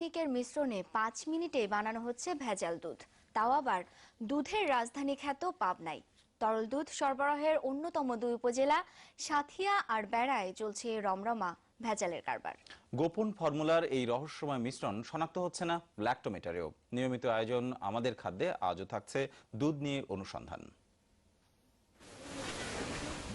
রাসায়নিকের মিশ্রণে 5 মিনিটে বানানো হচ্ছে ভেজাল দুধ, তাও আবার দুধের রাজধানী খ্যাত পাবনায়। তরল দুধ সরবরাহের অন্যতম দুই উপজেলা সাঁথিয়া আর বেড়ায় চলছে রমরমা ভেজালের কারবার। গোপন ফর্মুলার এই রহস্যময় মিশ্রণ শনাক্ত হচ্ছে না ল্যাক্টোমিটারেও। নিয়মিত আয়োজন আমাদের খাদ্যে আজও থাকছে দুধ নিয়ে অনুসন্ধান।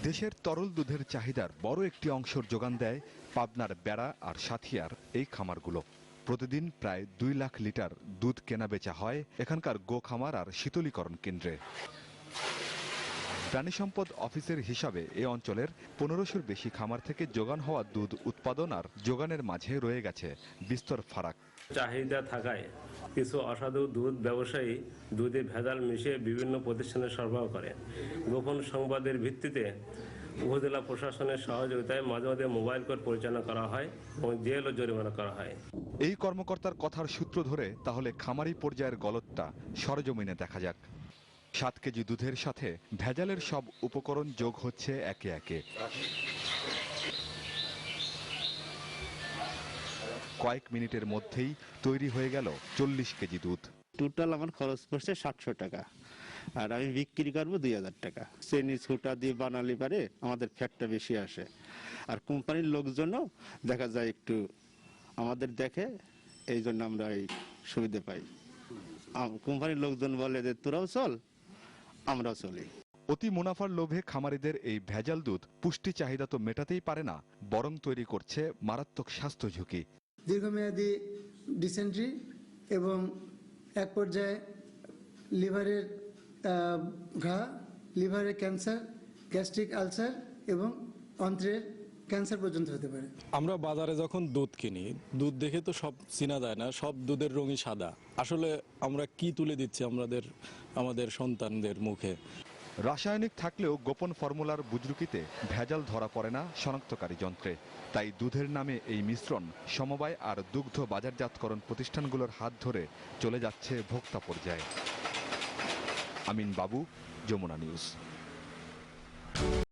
দেশের তরল দুধের চাহিদার বড় একটি অংশের যোগান দেয় পাবনার বেড়া আর সাঁথিয়ার এই খামারগুলো। প্রতিদিন প্রায় 2 লাখ লিটার দুধ কেনা বেচা হয় এখানকার গো খামার আর শীতলীকরণ কেন্দ্রে। প্রাণী সম্পদ অফিসের হিসাবে এ অঞ্চলের 1500-র বেশি খামার থেকে যোগান হওয়া দুধ উৎপাদন আর যোগানের মাঝে রয়ে গেছে বিস্তর ফারাক। চাহিদা থাকায় কিছু অসাধু দুধ ব্যবসায়ী দুধে ভেজাল মিশিয়ে বিভিন্ন প্রতিষ্ঠানে সরবরাহ করে। গোপন সংবাদের ভিত্তিতে উপজেলা প্রশাসনের সহযোগিতায় মাঝে মাঝে মোবাইল কোর্ট পরিচালনা করা হয় এবং জেল ও জরিমানা করা হয়। এই কর্মকর্তার কথার সূত্র ধরে তাহলে খামারি পর্যায়ের গলতটা সরজমিনে দেখা যাক। 7 কেজি দুধের সাথে ভেজালের সব উপকরণ যোগ হচ্ছে একে একে। কয়েক মিনিটের মধ্যেই তৈরি হয়ে গেল 40 কেজি দুধ। টোটাল আমার খরচ পড়ছে 700 টাকা, আর আমি বিক্রি করবো 2000 টাকা। চেনি ছোটা দিয়ে বানালে পারে আমাদের ফ্যাটটা বেশি আসে, আর কোম্পানির লোকজনও দেখা যায় একটু আমাদের দেখে, এই জন্য আমরা এই সুবিধা পাই। কোম্পানির লোকজন বলে যে তোরাও চল, আমরাও চলি। অতি মুনাফার লোভে খামারিদের এই ভেজাল দুধ পুষ্টি চাহিদা তো মেটাতেই পারে না, বরং তৈরি করছে মারাত্মক স্বাস্থ্য ঝুঁকি। দীর্ঘমেয়াদী ডিসেন্ট্রি এবং এক পর্যায়ে লিভারের ঘা, লিভারের ক্যান্সার, গ্যাস্ট্রিক আলসার এবং অন্ত্রের ক্যান্সার পর্যন্ত হতে পারে। আমরা বাজারে যখন দুধ কিনি, দুধ দেখে তো সব চেনা যায় না, সব দুধের রঙই সাদা। আসলে আমরা কি তুলে দিচ্ছি আমাদের সন্তানদের মুখে? রাসায়নিক থাকলেও গোপন ফর্মুলার বুজরুকিতে ভেজাল ধরা পড়ে না শনাক্তকারী যন্ত্রে। তাই দুধের নামে এই মিশ্রণ সমবায় আর দুগ্ধ বাজারজাতকরণ প্রতিষ্ঠানগুলোর হাত ধরে চলে যাচ্ছে ভোক্তা পর্যায়ে। আমিন বাবু, যমুনা নিউজ।